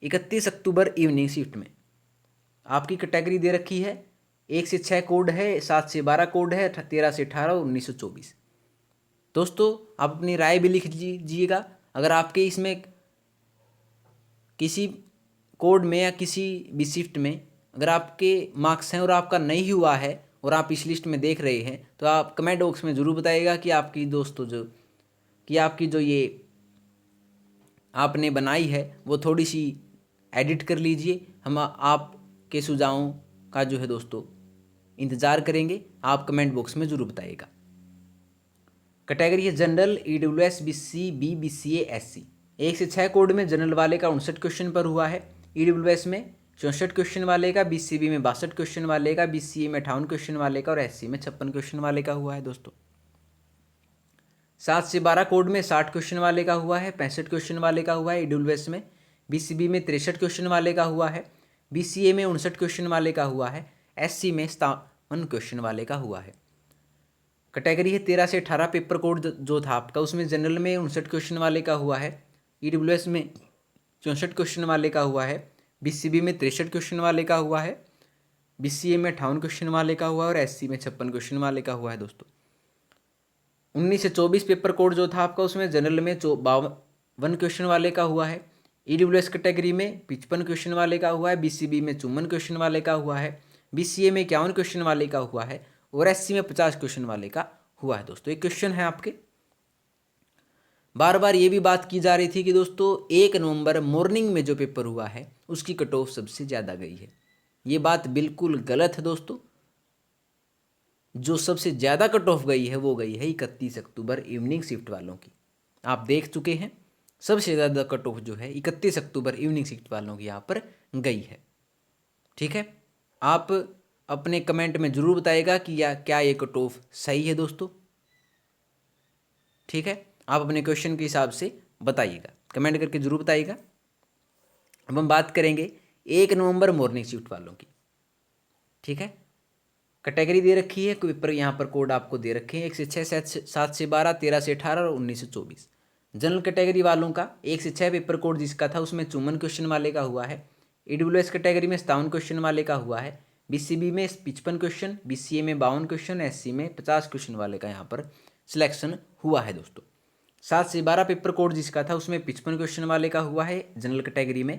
31 अक्टूबर इवनिंग शिफ्ट में। आपकी कैटेगरी दे रखी है 1 से 6 कोड है, 7 से 12 कोड है, 13 से 18 और 19 से 24। दोस्तों आप अपनी राय भी लिख लीजिएगा। अगर आपके इसमें किसी कोड में या किसी भी शिफ्ट में अगर आपके मार्क्स हैं और आपका नहीं हुआ है और आप इस लिस्ट में देख रहे हैं तो आप कमेंट बॉक्स में ज़रूर बताइएगा कि आपकी दोस्तों आपकी जो ये आपने बनाई है वो थोड़ी सी एडिट कर लीजिए। हम आपके सुझावों का जो है दोस्तों इंतज़ार करेंगे, आप कमेंट बॉक्स में ज़रूर बताइएगा। कैटेगरी है general, EWS, BCB, BCA, SC. 1 से 6 कोड में जनरल वाले का 59 क्वेश्चन पर हुआ है, ईडब्ल्यूएस में 64 क्वेश्चन वाले का, बीसीबी में 62 क्वेश्चन वाले का, बीसीए में 58 क्वेश्चन वाले का और एससी में 56 क्वेश्चन वाले का हुआ है दोस्तों। 7 से 12 कोड में 60 क्वेश्चन वाले का हुआ है, 65 क्वेश्चन वाले का हुआ है ईडब्ल्यूएस में, बीसीबी में 63 क्वेश्चन वाले का हुआ है, बीसीए में 59 क्वेश्चन वाले का हुआ है, एससी में 57 क्वेश्चन वाले का हुआ है। कैटेगरी है 13 से 18 पेपर कोड जो था आपका उसमें जनरल में 59 क्वेश्चन वाले का हुआ है, ईडब्ल्यूएस में 64 क्वेश्चन वाले का हुआ है, बीसीबी में 63 क्वेश्चन वाले का हुआ है, बीसीए में 58 क्वेश्चन वाले का हुआ है और एससी में 56 क्वेश्चन वाले का हुआ है दोस्तों। 19 से 24 पेपर कोड जो था आपका उसमें जनरल में 52 क्वेश्चन वाले का हुआ है, ईडब्ल्यूएस कैटेगरी में 55 क्वेश्चन वाले का हुआ है, बीसीबी में 54 क्वेश्चन वाले का हुआ है, बीसीए में 51 क्वेश्चन वाले का हुआ है और एससी में 50 क्वेश्चन वाले का हुआ है दोस्तों। एक क्वेश्चन है आपके, बार बार ये भी बात की जा रही थी कि दोस्तों 1 नवंबर मॉर्निंग में जो पेपर हुआ है उसकी कट ऑफ सबसे ज़्यादा गई है। ये बात बिल्कुल गलत है दोस्तों। जो सबसे ज़्यादा कट ऑफ गई है वो गई है 31 अक्टूबर इवनिंग शिफ्ट वालों की। आप देख चुके हैं सबसे ज़्यादा कट ऑफ जो है 31 अक्टूबर इवनिंग शिफ्ट वालों की यहाँ पर गई है। ठीक है, आप अपने कमेंट में ज़रूर बताइएगा कि क्या ये कट ऑफ सही है दोस्तों। ठीक है, आप अपने क्वेश्चन के हिसाब से बताइएगा, कमेंट करके ज़रूर बताइएगा। अब हम बात करेंगे 1 नवंबर मॉर्निंग शिफ्ट वालों की। ठीक है, कैटेगरी दे रखी है, पेपर यहाँ पर कोड आपको दे रखे हैं 1 से 6, 7 से 12, 13 से 18 और 19 से 24। जनरल कैटेगरी वालों का 1 से 6 पेपर कोड जिसका था उसमें 54 क्वेश्चन वाले का हुआ है, ईडब्ल्यूएस कैटेगरी में 57 क्वेश्चन वाले का हुआ है, बीसीबी में 55 क्वेश्चन, बीसीए में 52 क्वेश्चन, एससी में 50 क्वेश्चन वाले का यहाँ पर सिलेक्शन हुआ है दोस्तों। 7 से 12 पेपर कोड जिसका था उसमें 55 क्वेश्चन वाले का हुआ है जनरल कैटेगरी में,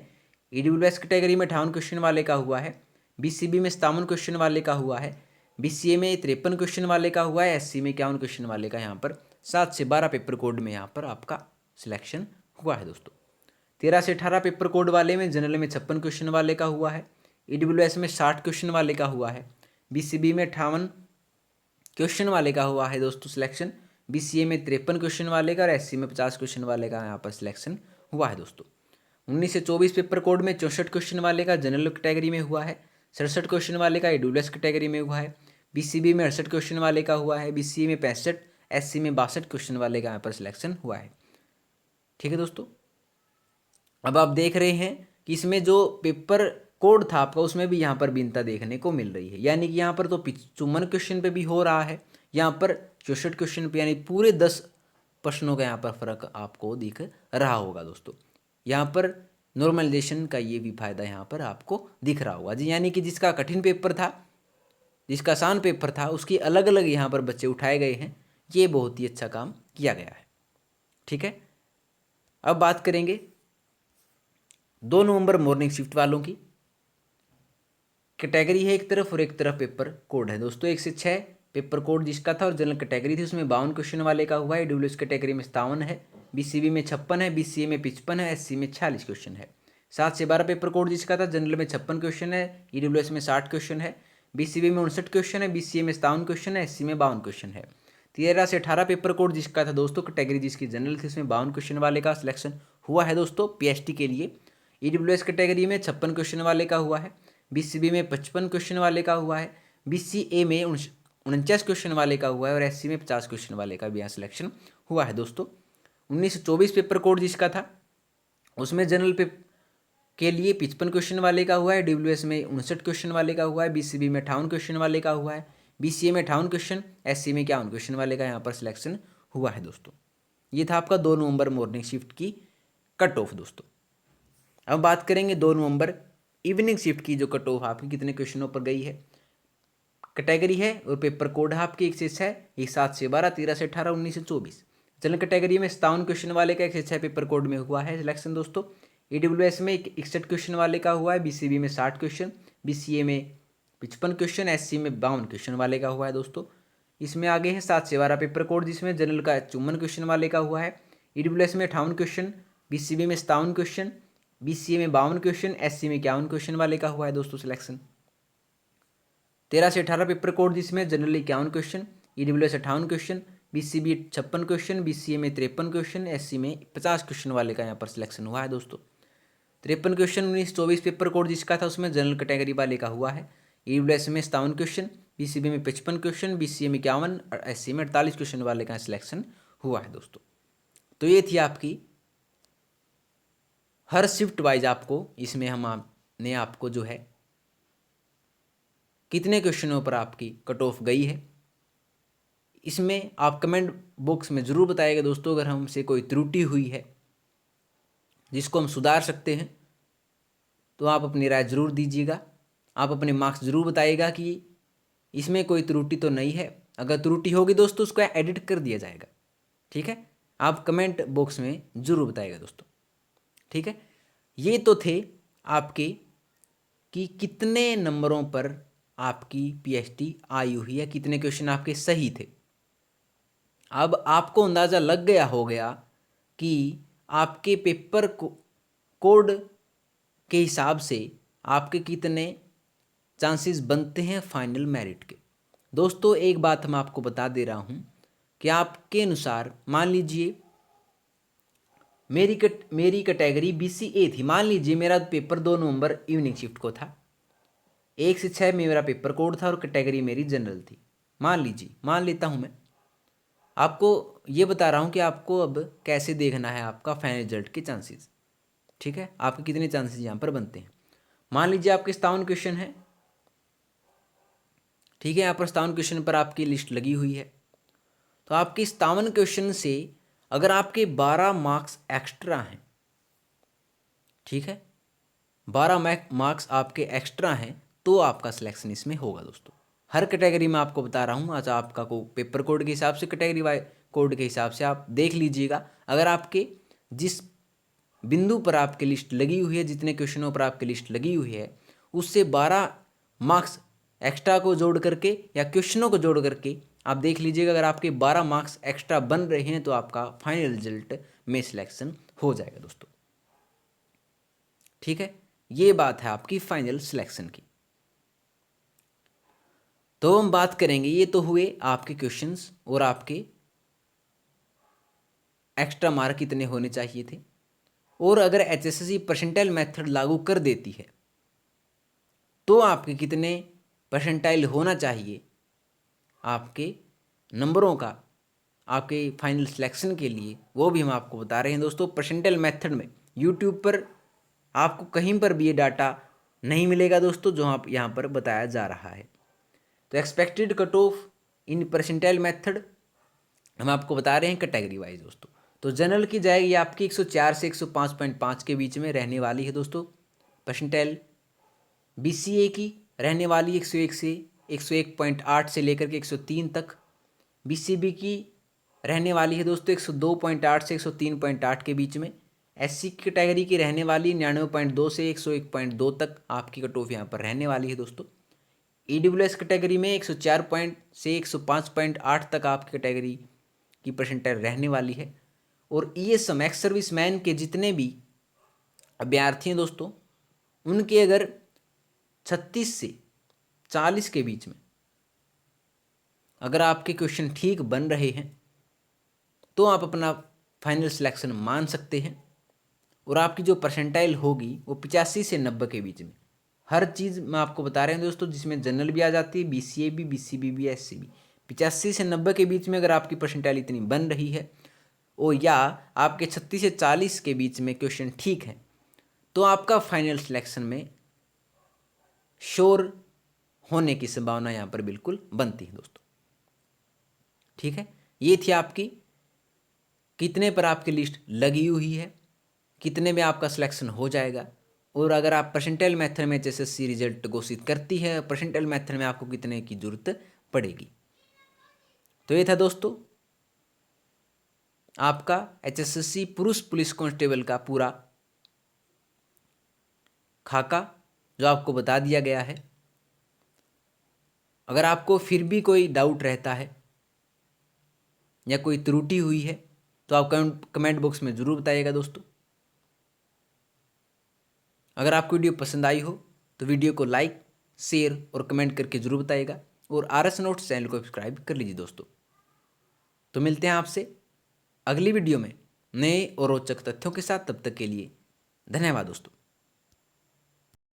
ईडब्ल्यूएस कैटेगरी में 58 क्वेश्चन वाले का हुआ है, बीसीबी में 57 क्वेश्चन वाले का हुआ है, बीसीए में 53 क्वेश्चन वाले का हुआ है, एससी में 51 क्वेश्चन वाले का यहाँ पर 7 से 12 पेपर कोड में यहाँ पर आपका सिलेक्शन हुआ है दोस्तों। 13 से 18 पेपर कोड वाले में जनरल में 56 क्वेश्चन वाले का हुआ है, ईडब्ल्यूएस में 60 क्वेश्चन वाले का हुआ है, बीसीबी में 58 क्वेश्चन वाले का हुआ है दोस्तों सिलेक्शन, बीसीए में 53 क्वेश्चन वाले का और एससी में 50 क्वेश्चन वाले का यहाँ पर सिलेक्शन हुआ है दोस्तों। 19 से 24 पेपर कोड में 64 क्वेश्चन वाले का जनरल कैटेगरी में हुआ है, 67 क्वेश्चन वाले का ईडब्ल्यूएस कैटेगरी में हुआ है, बीसीबी में 68 क्वेश्चन वाले का हुआ है, बीसीए में 65, SC में 62 क्वेश्चन वाले का यहाँ पर सिलेक्शन हुआ है। ठीक है दोस्तों, अब आप देख रहे हैं कि इसमें जो पेपर कोड था आपका उसमें भी यहाँ पर भिन्नता देखने को मिल रही है, यानी कि यहाँ पर तो 55 क्वेश्चन पे भी हो रहा है, यहाँ पर 64 क्वेश्चन पे, यानी पूरे 10 प्रश्नों का यहाँ पर फर्क आपको दिख रहा होगा दोस्तों। यहाँ पर नॉर्मलाइजेशन का ये भी फायदा यहाँ पर आपको दिख रहा होगा जी, यानी कि जिसका कठिन पेपर था, जिसका आसान पेपर था, उसकी अलग अलग यहाँ पर बच्चे उठाए गए हैं। ये बहुत ही अच्छा काम किया गया है। ठीक है, अब बात करेंगे 2 नवंबर मॉर्निंग शिफ्ट वालों की। कैटेगरी है एक तरफ और एक तरफ पेपर कोड है दोस्तों। 1 से 6 पेपर कोड जिसका था और जनरल कैटेगरी थी उसमें 52 क्वेश्चन वाले का हुआ है। ईडब्ल्यूएस कैटेगरी में 57 है, बीसीबी में 56 है, बीसीए में 55 है, एससी में 46 क्वेश्चन है। 7 से 12 पेपर कोड जिसका था, जनरल में 56 क्वेश्चन है, ईडब्ल्यूएस में 60 क्वेश्चन है, बीसीबी में 59 क्वेश्चन है, बीसीए में 57 क्वेश्चन है, एससी में 52 क्वेश्चन है। 13 से 18 पेपर कोड जिसका था दोस्तों, कैटेगरी जिसकी जनरल थी उसमें 52 क्वेश्चन वाले का सिलेक्शन हुआ है दोस्तों पीएचटी के लिए। ईडब्ल्यूएस कैटेगरी में 56 क्वेश्चन वाले का हुआ है, बीसीबी में 55 क्वेश्चन वाले का हुआ है, बीसीए में 49 क्वेश्चन वाले का हुआ है और एससी में 50 क्वेश्चन वाले का भी यहाँ सिलेक्शन हुआ है दोस्तों। 1924 पेपर कोड जिसका था उसमें जनरल के लिए 55 क्वेश्चन वाले का हुआ है, डब्ल्यूएस में 59 क्वेश्चन वाले का हुआ है, बीसीबी में 58 क्वेश्चन वाले का हुआ है, बीसीए में 58 क्वेश्चन, एससी में 51 क्वेश्चन वाले का यहाँ पर सिलेक्शन हुआ है दोस्तों। ये था आपका 2 नवंबर मॉर्निंग शिफ्ट की कट ऑफ दोस्तों। अब बात करेंगे 2 नवंबर इवनिंग शिफ्ट की, जो कट ऑफ आपकी कितने क्वेश्चनों पर गई है। कैटेगरी है और पेपर कोड है आपकी 1 से 6, ये 7 से 12, 13 से 18, 19 से 24। जनरल कैटेगरी में 57 क्वेश्चन वाले का 1 से 6 पेपर कोड में हुआ है सिलेक्शन दोस्तों। ईडब्ल्यूएस में 61 क्वेश्चन वाले का हुआ है, बीसीबी में 60 क्वेश्चन, बीसीए में 55 क्वेश्चन, एससी में 52 क्वेश्चन वाले का हुआ है दोस्तों। इसमें आगे है 7 से 12 पेपर कोड जिसमें जनरल का 54 क्वेश्चन वाले का हुआ है, ईडब्ल्यूएस में 58 क्वेश्चन, बीसीबी में 57 क्वेश्चन, बीसीए में 52 क्वेश्चन, एससी में 51 क्वेश्चन वाले का हुआ है दोस्तों सिलेक्शन। 13 से 18 पेपर कोड जिसमें general 51 question, EWS 58 question, BCB 56 question, BCA में 53 क्वेश्चन, एससी में 50 क्वेश्चन वाले का यहाँ पर सिलेक्शन हुआ है दोस्तों। 53 क्वेश्चन 1924 पेपर कोड जिसका था उसमें जनरल कैटेगरी वाले का हुआ है, ईडब्ल्यूएस में 57 क्वेश्चन, बीसीबी में 55 क्वेश्चन, बीसीए में 51 और एससी में 48 क्वेश्चन वाले का सिलेक्शन हुआ है दोस्तों। तो ये थी आपकी हर शिफ्ट वाइज आपको, इसमें हमने आपको जो है कितने क्वेश्चनों पर आपकी कट ऑफ गई है, इसमें आप कमेंट बॉक्स में ज़रूर बताइएगा दोस्तों। अगर हमसे कोई त्रुटि हुई है जिसको हम सुधार सकते हैं तो आप अपनी राय ज़रूर दीजिएगा। आप अपने मार्क्स ज़रूर बताइएगा कि इसमें कोई त्रुटि तो नहीं है। अगर त्रुटि होगी दोस्तों उसको एडिट कर दिया जाएगा। ठीक है, आप कमेंट बॉक्स में ज़रूर बताइएगा दोस्तों। ठीक है, ये तो थे आपके कि कितने नंबरों पर आपकी पीएचडी आई हुई है, कितने क्वेश्चन आपके सही थे। अब आपको अंदाज़ा लग गया हो गया कि आपके पेपर कोड के हिसाब से आपके कितने चांसेस बनते हैं फाइनल मेरिट के। दोस्तों एक बात हम आपको बता दे रहा हूँ कि आपके अनुसार मान लीजिए मेरी कैटेगरी बीसीए थी, मान लीजिए मेरा पेपर 2 नवंबर इवनिंग शिफ्ट को था, 1 से 6 में मेरा पेपर कोड था और कैटेगरी मेरी जनरल थी। मान लेता हूँ मैं। आपको ये बता रहा हूँ कि आपको अब कैसे देखना है आपका फाइनल रिजल्ट के चांसेस। ठीक है, आपके कितने चांसेस यहाँ पर बनते हैं। मान लीजिए आपके 57 क्वेश्चन है। ठीक है, यहाँ पर 57 क्वेश्चन पर आपकी लिस्ट लगी हुई है। तो आपके 57 क्वेश्चन से अगर आपके 12 मार्क्स एक्स्ट्रा हैं, ठीक है, 12 मार्क्स आपके एक्स्ट्रा हैं तो आपका सिलेक्शन इसमें होगा दोस्तों। हर कैटेगरी में आपको बता रहा हूँ। आज आपका को पेपर कोड के हिसाब से, कैटेगरी वाइज कोड के हिसाब से आप देख लीजिएगा। अगर आपके जिस बिंदु पर आपकी लिस्ट लगी हुई है, जितने क्वेश्चनों पर आपकी लिस्ट लगी हुई है, उससे 12 मार्क्स एक्स्ट्रा को जोड़ करके या क्वेश्चनों को जोड़ करके आप देख लीजिएगा। अगर आपके 12 मार्क्स एक्स्ट्रा बन रहे हैं तो आपका फाइनल रिजल्ट में सिलेक्शन हो जाएगा दोस्तों। ठीक है, ये बात है आपकी फाइनल सिलेक्शन की। तो हम बात करेंगे, ये तो हुए आपके क्वेश्चंस और आपके एक्स्ट्रा मार्क कितने होने चाहिए थे। और अगर एचएसएससी परसेंटाइल मेथड लागू कर देती है तो आपके कितने परसेंटाइल होना चाहिए आपके नंबरों का आपके फाइनल सिलेक्शन के लिए, वो भी हम आपको बता रहे हैं दोस्तों। परसेंटाइल मेथड में यूट्यूब पर आपको कहीं पर भी ये डाटा नहीं मिलेगा दोस्तों जो आप यहाँ पर बताया जा रहा है। तो एक्सपेक्टेड कट ऑफ इन परसेंटाइल मेथड हम आपको बता रहे हैं कैटेगरी वाइज दोस्तों। तो जनरल की जाएगी आपकी 104 से 105.5 के बीच में रहने वाली है दोस्तों परसेंटाइल। बीसीए की रहने वाली 101 से 101.8 से लेकर के 103 तक। बीसीबी की रहने वाली है दोस्तों 102.8 से 103.8 के बीच में। एससी की कैटेगरी की रहने वाली 99.2 से 101.2 तक आपकी कट ऑफ यहाँ पर रहने वाली है दोस्तों। ईडब्ल्यूएस कैटेगरी में 104 से 105.8 तक आपकी कैटेगरी की परसेंटाइल रहने वाली है। और ईएसएम एक्स सर्विस मैन के जितने भी अभ्यर्थी हैं दोस्तों, उनके अगर 36 से 40 के बीच में अगर आपके क्वेश्चन ठीक बन रहे हैं तो आप अपना फाइनल सिलेक्शन मान सकते हैं। और आपकी जो परसेंटाइल होगी वो 85 से 90 के बीच में। हर चीज़ मैं आपको बता रहे हैं दोस्तों, जिसमें जनरल भी आ जाती है, बीसीए भी, बीसीबी भी, एससी भी। 85 से 90 के बीच में अगर आपकी परसेंटाइल इतनी बन रही है और या आपके 36 से 40 के बीच में क्वेश्चन ठीक है, तो आपका फाइनल सिलेक्शन में श्योर होने की संभावना यहाँ पर बिल्कुल बनती है दोस्तों। ठीक है, ये थी आपकी कितने पर आपकी लिस्ट लगी हुई है, कितने में आपका सिलेक्शन हो जाएगा, और अगर आप परसेंटाइल मेथड में एचएसएससी रिजल्ट घोषित करती है, परसेंटाइल मेथड में आपको कितने की जरूरत पड़ेगी। तो ये था दोस्तों आपका एचएसएससी पुरुष पुलिस कांस्टेबल का पूरा खाका जो आपको बता दिया गया है। अगर आपको फिर भी कोई डाउट रहता है या कोई त्रुटि हुई है तो आप कमेंट बॉक्स में ज़रूर बताइएगा दोस्तों। अगर आपको वीडियो पसंद आई हो तो वीडियो को लाइक, शेयर और कमेंट करके ज़रूर बताइएगा, और आरएस नोट्स चैनल को सब्सक्राइब कर लीजिए दोस्तों। तो मिलते हैं आपसे अगली वीडियो में नए और रोचक तथ्यों के साथ। तब तक के लिए धन्यवाद दोस्तों।